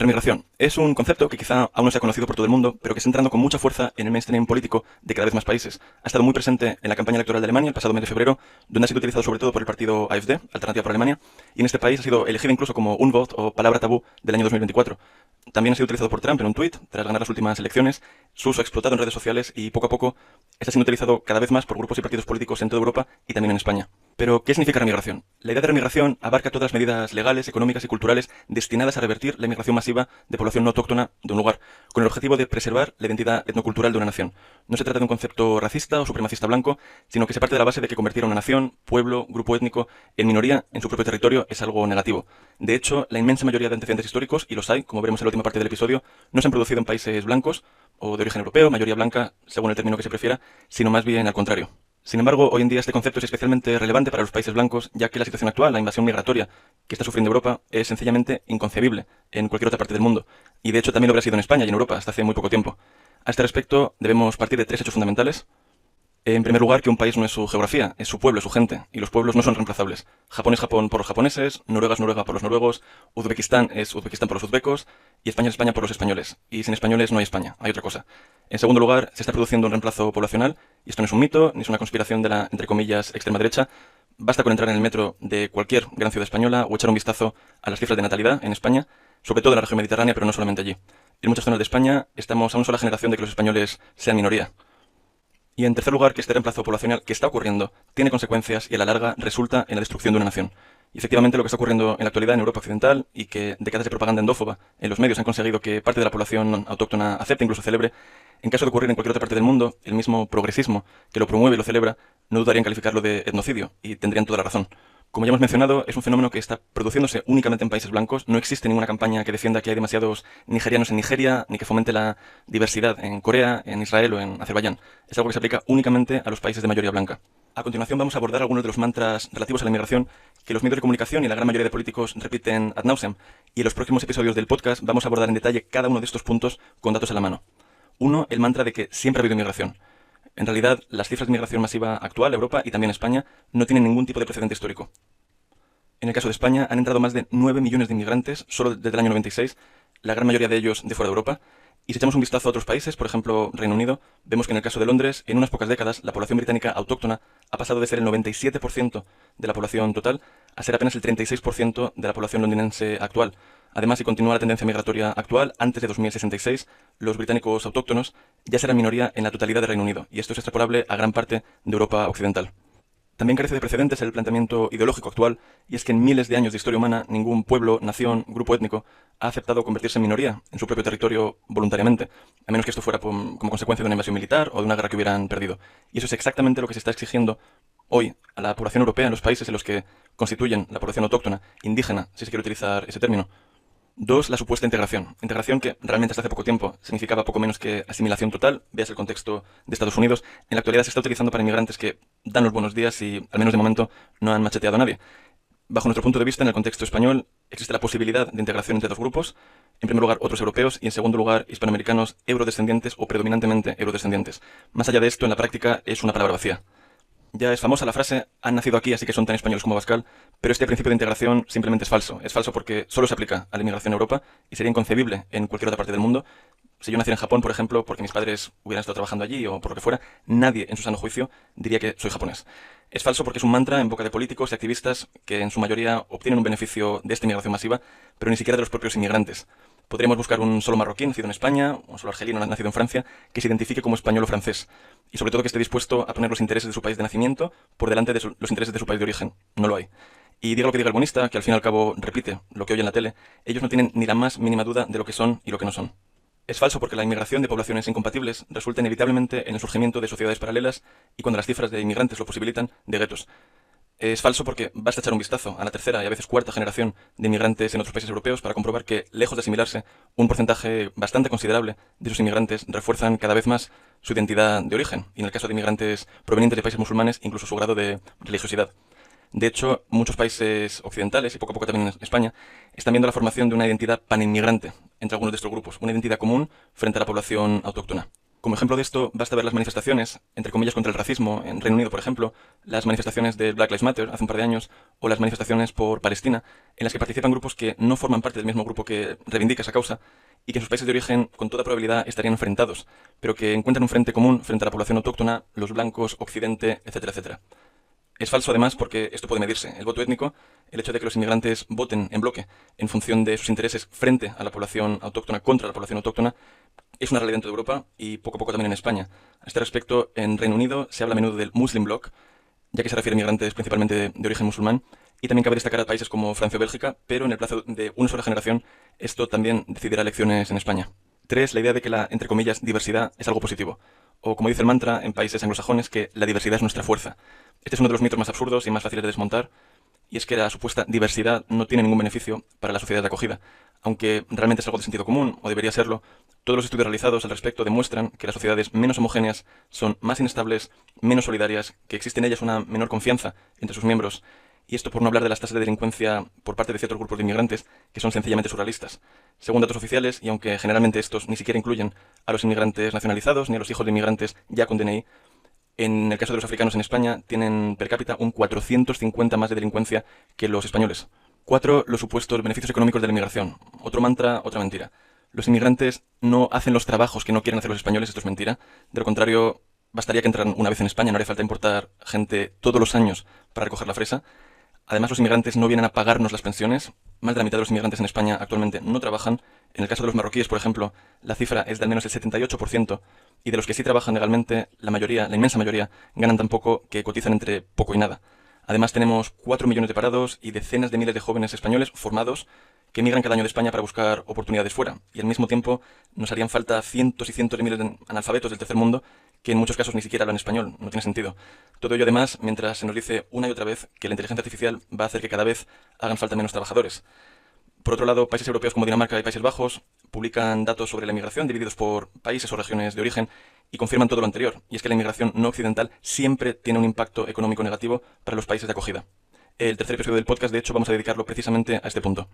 Remigración es un concepto que quizá aún no se ha conocido por todo el mundo, pero que está entrando con mucha fuerza en el mainstream político de cada vez más países. Ha estado muy presente en la campaña electoral de Alemania el pasado mes de febrero, donde ha sido utilizado sobre todo por el partido AfD, Alternativa por Alemania, y en este país ha sido elegido incluso como un voto o palabra tabú del año 2024. También ha sido utilizado por Trump en un tuit tras ganar las últimas elecciones, su uso explotado en redes sociales y poco a poco está siendo utilizado cada vez más por grupos y partidos políticos en toda Europa y también en España. Pero, ¿qué significa remigración? La idea de remigración abarca todas las medidas legales, económicas y culturales destinadas a revertir la inmigración masiva de población no autóctona de un lugar, con el objetivo de preservar la identidad etnocultural de una nación. No se trata de un concepto racista o supremacista blanco, sino que se parte de la base de que convertir a una nación, pueblo, grupo étnico en minoría en su propio territorio es algo negativo. De hecho, la inmensa mayoría de antecedentes históricos, y los hay, como veremos en la última parte del episodio, no se han producido en países blancos o de origen europeo, mayoría blanca, según el término que se prefiera, sino más bien al contrario. Sin embargo, hoy en día este concepto es especialmente relevante para los países blancos, ya que la situación actual, la invasión migratoria que está sufriendo Europa, es sencillamente inconcebible en cualquier otra parte del mundo. Y de hecho también lo habría sido en España y en Europa hasta hace muy poco tiempo. A este respecto, debemos partir de tres hechos fundamentales. En primer lugar, que un país no es su geografía, es su pueblo, es su gente, y los pueblos no son reemplazables. Japón es Japón por los japoneses, Noruega es Noruega por los noruegos, Uzbekistán es Uzbekistán por los uzbecos, y España es España por los españoles. Y sin españoles no hay España, hay otra cosa. En segundo lugar, se está produciendo un reemplazo poblacional, y esto no es un mito, ni es una conspiración de la, entre comillas, extrema derecha. Basta con entrar en el metro de cualquier gran ciudad española o echar un vistazo a las cifras de natalidad en España, sobre todo en la región mediterránea, pero no solamente allí. En muchas zonas de España estamos a una sola generación de que los españoles sean minoría. Y en tercer lugar, que este reemplazo poblacional que está ocurriendo tiene consecuencias y a la larga resulta en la destrucción de una nación. Y efectivamente lo que está ocurriendo en la actualidad en Europa Occidental y que décadas de propaganda endófoba en los medios han conseguido que parte de la población autóctona acepte, incluso celebre, en caso de ocurrir en cualquier otra parte del mundo, el mismo progresismo que lo promueve y lo celebra no dudaría en calificarlo de etnocidio, y tendrían toda la razón. Como ya hemos mencionado, es un fenómeno que está produciéndose únicamente en países blancos. No existe ninguna campaña que defienda que hay demasiados nigerianos en Nigeria, ni que fomente la diversidad en Corea, en Israel o en Azerbaiyán. Es algo que se aplica únicamente a los países de mayoría blanca. A continuación vamos a abordar algunos de los mantras relativos a la inmigración que los medios de comunicación y la gran mayoría de políticos repiten ad nauseam, y en los próximos episodios del podcast vamos a abordar en detalle cada uno de estos puntos con datos a la mano. 1. El mantra de que siempre ha habido inmigración. En realidad, las cifras de inmigración masiva actual, Europa y también España, no tienen ningún tipo de precedente histórico. En el caso de España, han entrado más de 9 millones de inmigrantes solo desde el año 96, la gran mayoría de ellos de fuera de Europa. Y si echamos un vistazo a otros países, por ejemplo Reino Unido, vemos que en el caso de Londres, en unas pocas décadas, la población británica autóctona ha pasado de ser el 97% de la población total a ser apenas el 36% de la población londinense actual. Además, si continúa la tendencia migratoria actual, antes de 2066, los británicos autóctonos ya serán minoría en la totalidad del Reino Unido, y esto es extrapolable a gran parte de Europa occidental. También carece de precedentes el planteamiento ideológico actual, y es que en miles de años de historia humana ningún pueblo, nación, grupo étnico ha aceptado convertirse en minoría en su propio territorio voluntariamente, a menos que esto fuera como consecuencia de una invasión militar o de una guerra que hubieran perdido. Y eso es exactamente lo que se está exigiendo hoy a la población europea en los países en los que constituyen la población autóctona, indígena, si se quiere utilizar ese término. 2. La supuesta integración. Integración que realmente hasta hace poco tiempo significaba poco menos que asimilación total, veas el contexto de Estados Unidos. En la actualidad se está utilizando para inmigrantes que dan los buenos días y, al menos de momento, no han macheteado a nadie. Bajo nuestro punto de vista, en el contexto español, existe la posibilidad de integración entre dos grupos. En primer lugar, otros europeos y, en segundo lugar, hispanoamericanos eurodescendientes o predominantemente eurodescendientes. Más allá de esto, en la práctica, es una palabra vacía. Ya es famosa la frase, han nacido aquí así que son tan españoles como Abascal, pero este principio de integración simplemente es falso. Es falso porque solo se aplica a la inmigración a Europa y sería inconcebible en cualquier otra parte del mundo. Si yo naciera en Japón, por ejemplo, porque mis padres hubieran estado trabajando allí o por lo que fuera, nadie en su sano juicio diría que soy japonés. Es falso porque es un mantra en boca de políticos y activistas que en su mayoría obtienen un beneficio de esta inmigración masiva, pero ni siquiera de los propios inmigrantes. Podríamos buscar un solo marroquí nacido en España, un solo argelino nacido en Francia, que se identifique como español o francés, y sobre todo que esté dispuesto a poner los intereses de su país de nacimiento por delante de los intereses de su país de origen. No lo hay. Y diga lo que diga el bonista, que al fin y al cabo repite lo que oye en la tele, ellos no tienen ni la más mínima duda de lo que son y lo que no son. Es falso porque la inmigración de poblaciones incompatibles resulta inevitablemente en el surgimiento de sociedades paralelas y, cuando las cifras de inmigrantes lo posibilitan, de guetos. Es falso porque basta echar un vistazo a la tercera y a veces cuarta generación de inmigrantes en otros países europeos para comprobar que, lejos de asimilarse, un porcentaje bastante considerable de esos inmigrantes refuerzan cada vez más su identidad de origen, y en el caso de inmigrantes provenientes de países musulmanes, incluso su grado de religiosidad. De hecho, muchos países occidentales, y poco a poco también en España, están viendo la formación de una identidad paninmigrante entre algunos de estos grupos, una identidad común frente a la población autóctona. Como ejemplo de esto, basta ver las manifestaciones, entre comillas, contra el racismo en Reino Unido, por ejemplo, las manifestaciones de Black Lives Matter hace un par de años, o las manifestaciones por Palestina, en las que participan grupos que no forman parte del mismo grupo que reivindica esa causa y que en sus países de origen con toda probabilidad estarían enfrentados, pero que encuentran un frente común frente a la población autóctona, los blancos, Occidente, etcétera, etcétera. Es falso además porque esto puede medirse. El voto étnico, el hecho de que los inmigrantes voten en bloque en función de sus intereses frente a la población autóctona, contra la población autóctona, es una realidad en toda Europa y poco a poco también en España. A este respecto, en Reino Unido se habla a menudo del Muslim Bloc, ya que se refiere a migrantes principalmente de origen musulmán, y también cabe destacar a países como Francia o Bélgica, pero en el plazo de una sola generación esto también decidirá elecciones en España. 3. La idea de que la, entre comillas, diversidad es algo positivo. O como dice el mantra en países anglosajones, que la diversidad es nuestra fuerza. Este es uno de los mitos más absurdos y más fáciles de desmontar, y es que la supuesta diversidad no tiene ningún beneficio para la sociedad de acogida. Aunque realmente es algo de sentido común, o debería serlo, todos los estudios realizados al respecto demuestran que las sociedades menos homogéneas son más inestables, menos solidarias, que existe en ellas una menor confianza entre sus miembros, y esto por no hablar de las tasas de delincuencia por parte de ciertos grupos de inmigrantes que son sencillamente surrealistas. Según datos oficiales, y aunque generalmente estos ni siquiera incluyen a los inmigrantes nacionalizados ni a los hijos de inmigrantes ya con DNI, en el caso de los africanos en España tienen per cápita un 450 más de delincuencia que los españoles. 4. Los supuestos beneficios económicos de la inmigración. Otro mantra, otra mentira. Los inmigrantes no hacen los trabajos que no quieren hacer los españoles, esto es mentira. De lo contrario, bastaría que entraran una vez en España, no haría falta importar gente todos los años para recoger la fresa. Además, los inmigrantes no vienen a pagarnos las pensiones. Más de la mitad de los inmigrantes en España actualmente no trabajan. En el caso de los marroquíes, por ejemplo, la cifra es de al menos el 78%, y de los que sí trabajan legalmente, la mayoría, la inmensa mayoría, ganan tan poco que cotizan entre poco y nada. Además, tenemos 4 millones de parados y decenas de miles de jóvenes españoles formados que emigran cada año de España para buscar oportunidades fuera. Y al mismo tiempo nos harían falta cientos y cientos de miles de analfabetos del tercer mundo que en muchos casos ni siquiera hablan español. No tiene sentido. Todo ello además mientras se nos dice una y otra vez que la inteligencia artificial va a hacer que cada vez hagan falta menos trabajadores. Por otro lado, países europeos como Dinamarca y Países Bajos publican datos sobre la inmigración divididos por países o regiones de origen y confirman todo lo anterior, y es que la inmigración no occidental siempre tiene un impacto económico negativo para los países de acogida. El tercer episodio del podcast, de hecho, vamos a dedicarlo precisamente a este punto.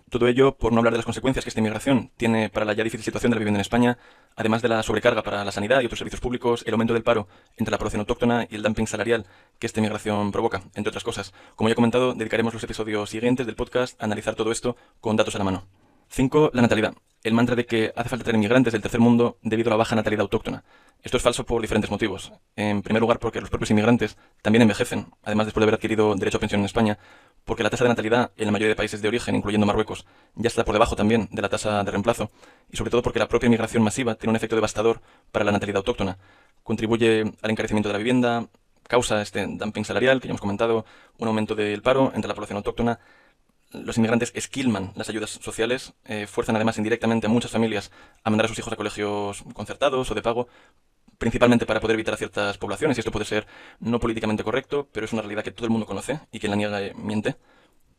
Todo ello por no hablar de las consecuencias que esta inmigración tiene para la ya difícil situación de la vivienda en España, además de la sobrecarga para la sanidad y otros servicios públicos, el aumento del paro entre la población autóctona y el dumping salarial que esta inmigración provoca, entre otras cosas. Como ya he comentado, dedicaremos los episodios siguientes del podcast a analizar todo esto con datos a la mano. 5. La natalidad. El mantra de que hace falta traer inmigrantes del tercer mundo debido a la baja natalidad autóctona. Esto es falso por diferentes motivos. En primer lugar, porque los propios inmigrantes también envejecen, además después de haber adquirido derecho a pensión en España, porque la tasa de natalidad en la mayoría de países de origen, incluyendo Marruecos, ya está por debajo también de la tasa de reemplazo, y sobre todo porque la propia inmigración masiva tiene un efecto devastador para la natalidad autóctona. Contribuye al encarecimiento de la vivienda, causa este dumping salarial, que ya hemos comentado, un aumento del paro entre la población autóctona. Los inmigrantes esquilman las ayudas sociales, fuerzan además indirectamente a muchas familias a mandar a sus hijos a colegios concertados o de pago, principalmente para poder evitar a ciertas poblaciones, y esto puede ser no políticamente correcto, pero es una realidad que todo el mundo conoce y quien la niega miente.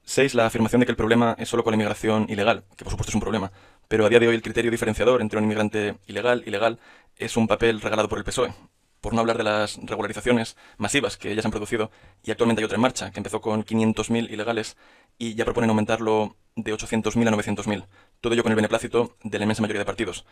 6. La afirmación de que el problema es solo con la inmigración ilegal, que por supuesto es un problema, pero a día de hoy el criterio diferenciador entre un inmigrante ilegal y legal es un papel regalado por el PSOE. Por no hablar de las regularizaciones masivas que ya se han producido, y actualmente hay otra en marcha, que empezó con 500.000 ilegales y ya proponen aumentarlo de 800.000 a 900.000. Todo ello con el beneplácito de la inmensa mayoría de partidos.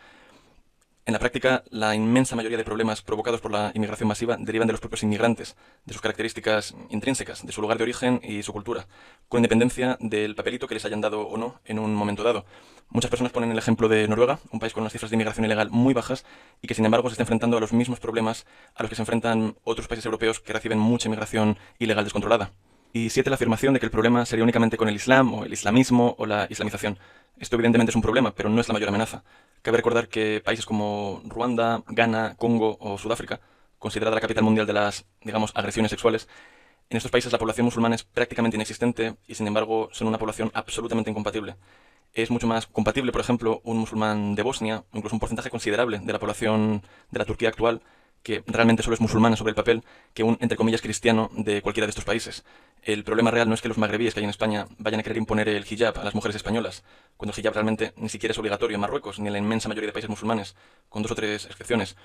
En la práctica, la inmensa mayoría de problemas provocados por la inmigración masiva derivan de los propios inmigrantes, de sus características intrínsecas, de su lugar de origen y su cultura, con independencia del papelito que les hayan dado o no en un momento dado. Muchas personas ponen el ejemplo de Noruega, un país con unas cifras de inmigración ilegal muy bajas y que sin embargo se está enfrentando a los mismos problemas a los que se enfrentan otros países europeos que reciben mucha inmigración ilegal descontrolada. Y 7. La afirmación de que el problema sería únicamente con el Islam o el islamismo o la islamización. Esto evidentemente es un problema, pero no es la mayor amenaza. Cabe recordar que países como Ruanda, Ghana, Congo o Sudáfrica, considerada la capital mundial de las, digamos, agresiones sexuales, en estos países la población musulmana es prácticamente inexistente y sin embargo son una población absolutamente incompatible. Es mucho más compatible, por ejemplo, un musulmán de Bosnia, o incluso un porcentaje considerable de la población de la Turquía actual, que realmente solo es musulmana sobre el papel, que un, entre comillas, cristiano de cualquiera de estos países. El problema real no es que los magrebíes que hay en España vayan a querer imponer el hijab a las mujeres españolas, cuando el hijab realmente ni siquiera es obligatorio en Marruecos, ni en la inmensa mayoría de países musulmanes, con 2 o 3 excepciones.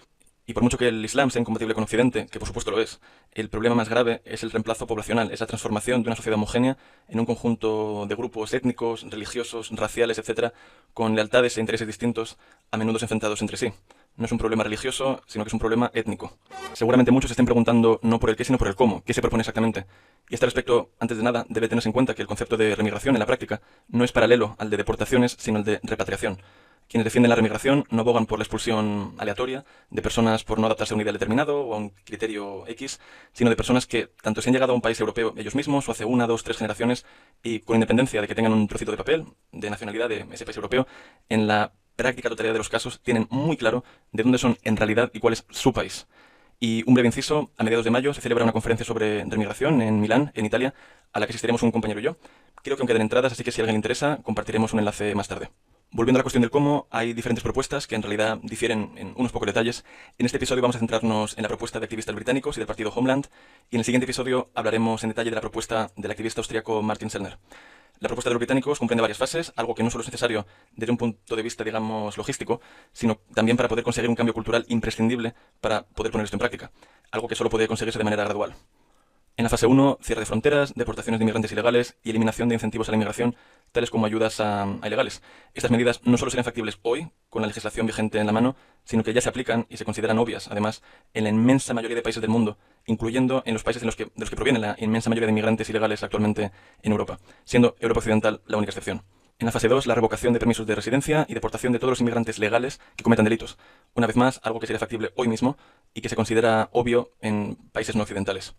Y por mucho que el Islam sea incompatible con Occidente, que por supuesto lo es, el problema más grave es el reemplazo poblacional, es la transformación de una sociedad homogénea en un conjunto de grupos étnicos, religiosos, raciales, etcétera, con lealtades e intereses distintos, a menudo enfrentados entre sí. no es un problema religioso, sino que es un problema étnico. Seguramente muchos se estén preguntando no por el qué, sino por el cómo, qué se propone exactamente. Y a este respecto, antes de nada, debe tenerse en cuenta que el concepto de remigración en la práctica no es paralelo al de deportaciones, sino el de repatriación. Quienes defienden la remigración no abogan por la expulsión aleatoria de personas por no adaptarse a un ideal determinado o a un criterio X, sino de personas que tanto se han llegado a un país europeo ellos mismos o hace 1, 2, 3 generaciones y con independencia de que tengan un trocito de papel de nacionalidad de ese país europeo, en la práctica totalidad de los casos tienen muy claro de dónde son en realidad y cuál es su país. Y un breve inciso, a mediados de mayo se celebra una conferencia sobre remigración en Milán, en Italia, a la que asistiremos un compañero y yo. Creo que aún quedan entradas, así que si a alguien le interesa, compartiremos un enlace más tarde. Volviendo a la cuestión del cómo, hay diferentes propuestas que en realidad difieren en unos pocos detalles. En este episodio vamos a centrarnos en la propuesta de activistas británicos y del partido Homeland, y en el siguiente episodio hablaremos en detalle de la propuesta del activista austriaco Martin Sellner. La propuesta de los británicos comprende varias fases, algo que no solo es necesario desde un punto de vista, digamos, logístico, sino también para poder conseguir un cambio cultural imprescindible para poder poner esto en práctica, algo que solo puede conseguirse de manera gradual. En la fase 1, cierre de fronteras, deportaciones de inmigrantes ilegales y eliminación de incentivos a la inmigración, tales como ayudas a ilegales. Estas medidas no solo serían factibles hoy, con la legislación vigente en la mano, sino que ya se aplican y se consideran obvias, además, en la inmensa mayoría de países del mundo, incluyendo en los países de los que proviene la inmensa mayoría de inmigrantes ilegales actualmente en Europa, siendo Europa Occidental la única excepción. En la fase 2, la revocación de permisos de residencia y deportación de todos los inmigrantes legales que cometan delitos. Una vez más, algo que sería factible hoy mismo y que se considera obvio en países no occidentales.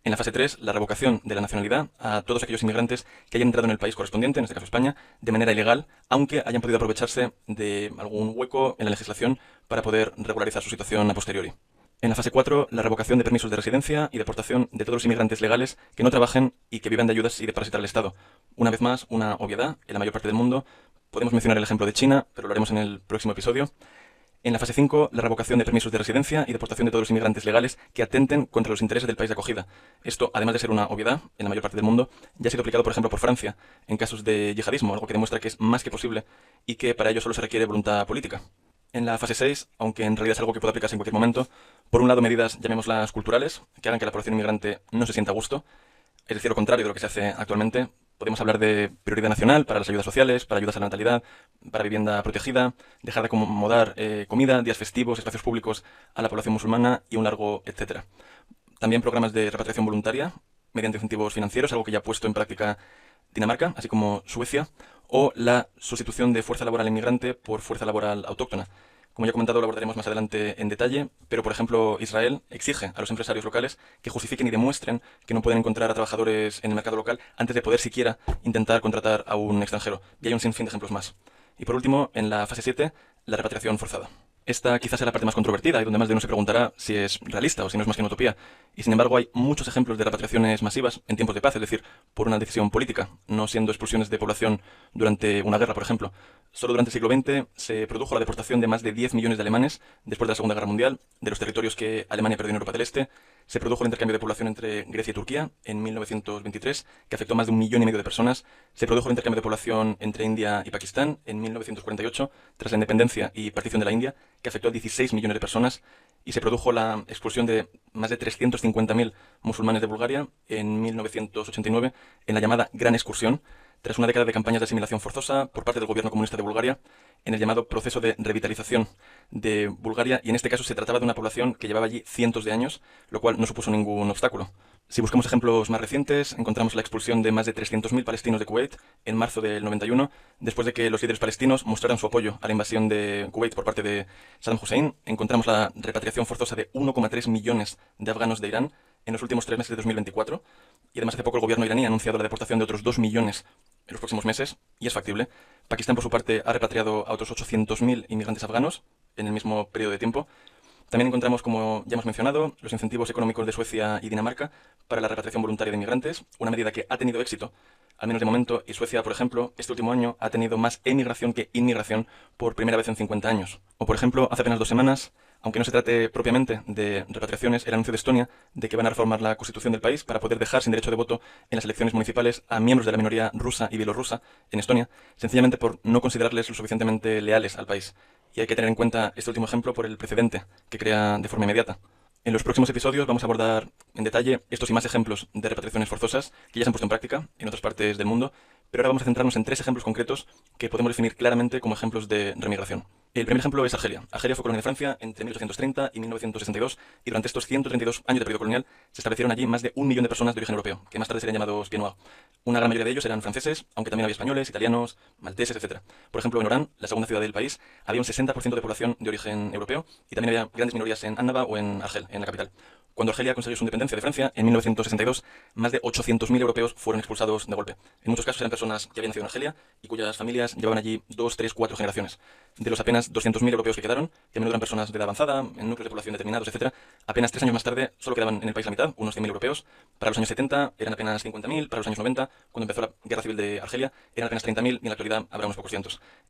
En la fase 3, la revocación de la nacionalidad a todos aquellos inmigrantes que hayan entrado en el país correspondiente, en este caso España, de manera ilegal, aunque hayan podido aprovecharse de algún hueco en la legislación para poder regularizar su situación a posteriori. En la fase 4, la revocación de permisos de residencia y deportación de todos los inmigrantes legales que no trabajen y que vivan de ayudas y de parasitar al Estado. Una vez más, una obviedad en la mayor parte del mundo. Podemos mencionar el ejemplo de China, pero lo haremos en el próximo episodio. En la fase 5, la revocación de permisos de residencia y deportación de todos los inmigrantes legales que atenten contra los intereses del país de acogida. Esto, además de ser una obviedad en la mayor parte del mundo, ya ha sido aplicado, por ejemplo, por Francia, en casos de yihadismo, algo que demuestra que es más que posible y que para ello solo se requiere voluntad política. En la fase 6, aunque en realidad es algo que puede aplicarse en cualquier momento, por un lado medidas, llamémoslas culturales, que hagan que la población inmigrante no se sienta a gusto, es decir, lo contrario de lo que se hace actualmente. Podemos hablar de prioridad nacional para las ayudas sociales, para ayudas a la natalidad, para vivienda protegida, dejar de acomodar comida, días festivos, espacios públicos a la población musulmana y un largo etcétera. También programas de repatriación voluntaria mediante incentivos financieros, algo que ya ha puesto en práctica Dinamarca, así como Suecia, o la sustitución de fuerza laboral inmigrante por fuerza laboral autóctona. Como ya he comentado, lo abordaremos más adelante en detalle, pero por ejemplo Israel exige a los empresarios locales que justifiquen y demuestren que no pueden encontrar a trabajadores en el mercado local antes de poder siquiera intentar contratar a un extranjero. Y hay un sinfín de ejemplos más. Y por último, en la fase 7, la repatriación forzada. Esta quizás sea la parte más controvertida y donde más de uno se preguntará si es realista o si no es más que una utopía. Y sin embargo hay muchos ejemplos de repatriaciones masivas en tiempos de paz, es decir, por una decisión política, no siendo expulsiones de población durante una guerra, por ejemplo. Solo durante el siglo XX se produjo la deportación de más de 10 millones de alemanes después de la Segunda Guerra Mundial, de los territorios que Alemania perdió en Europa del Este. Se produjo el intercambio de población entre Grecia y Turquía en 1923, que afectó a más de 1,5 millones de personas. Se produjo el intercambio de población entre India y Pakistán en 1948, tras la independencia y partición de la India, que afectó a 16 millones de personas. Y se produjo la expulsión de más de 350.000 musulmanes de Bulgaria en 1989, en la llamada Gran Excursión, tras una década de campañas de asimilación forzosa por parte del gobierno comunista de Bulgaria, en el llamado proceso de revitalización de Bulgaria, y en este caso se trataba de una población que llevaba allí cientos de años, lo cual no supuso ningún obstáculo. Si buscamos ejemplos más recientes, encontramos la expulsión de más de 300.000 palestinos de Kuwait en marzo del 91, después de que los líderes palestinos mostraran su apoyo a la invasión de Kuwait por parte de Saddam Hussein. Encontramos la repatriación forzosa de 1,3 millones de afganos de Irán en los últimos 3 meses de 2024, y además hace poco el gobierno iraní ha anunciado la deportación de otros 2 millones en los próximos meses, y es factible. Pakistán, por su parte, ha repatriado a otros 800.000 inmigrantes afganos en el mismo periodo de tiempo. También encontramos, como ya hemos mencionado, los incentivos económicos de Suecia y Dinamarca para la repatriación voluntaria de inmigrantes, una medida que ha tenido éxito, al menos de momento, y Suecia, por ejemplo, este último año ha tenido más emigración que inmigración por primera vez en 50 años. O, por ejemplo, hace apenas 2 semanas, aunque no se trate propiamente de repatriaciones, el anuncio de Estonia de que van a reformar la constitución del país para poder dejar sin derecho de voto en las elecciones municipales a miembros de la minoría rusa y bielorrusa en Estonia, sencillamente por no considerarles lo suficientemente leales al país. Y hay que tener en cuenta este último ejemplo por el precedente que crea de forma inmediata. En los próximos episodios vamos a abordar en detalle estos y más ejemplos de repatriaciones forzosas que ya se han puesto en práctica en otras partes del mundo, pero ahora vamos a centrarnos en 3 ejemplos concretos que podemos definir claramente como ejemplos de remigración. El primer ejemplo es Argelia. Argelia fue colonia de Francia entre 1830 y 1962 y durante estos 132 años de periodo colonial se establecieron allí más de 1 millón de personas de origen europeo, que más tarde serían llamados pieds noirs. Una gran mayoría de ellos eran franceses, aunque también había españoles, italianos, malteses, etc. Por ejemplo, en Orán, la segunda ciudad del país, había un 60% de población de origen europeo y también había grandes minorías en Annaba o en Argel, en la capital. Cuando Argelia consiguió su independencia de Francia, en 1962, más de 800.000 europeos fueron expulsados de golpe. En muchos casos eran personas que habían nacido en Argelia y cuyas familias llevaban allí 2, 3, 4 generaciones. De los apenas 200.000 europeos que quedaron, que a menudo eran personas de edad avanzada, en núcleos de población determinados, etc., apenas 3 años más tarde solo quedaban en el país la mitad, unos 100.000 europeos. Para los años 70 eran apenas 50.000, para los años 90, cuando empezó la guerra civil de Argelia, eran apenas 30.000 y en la actualidad habrá unos pocos cientos.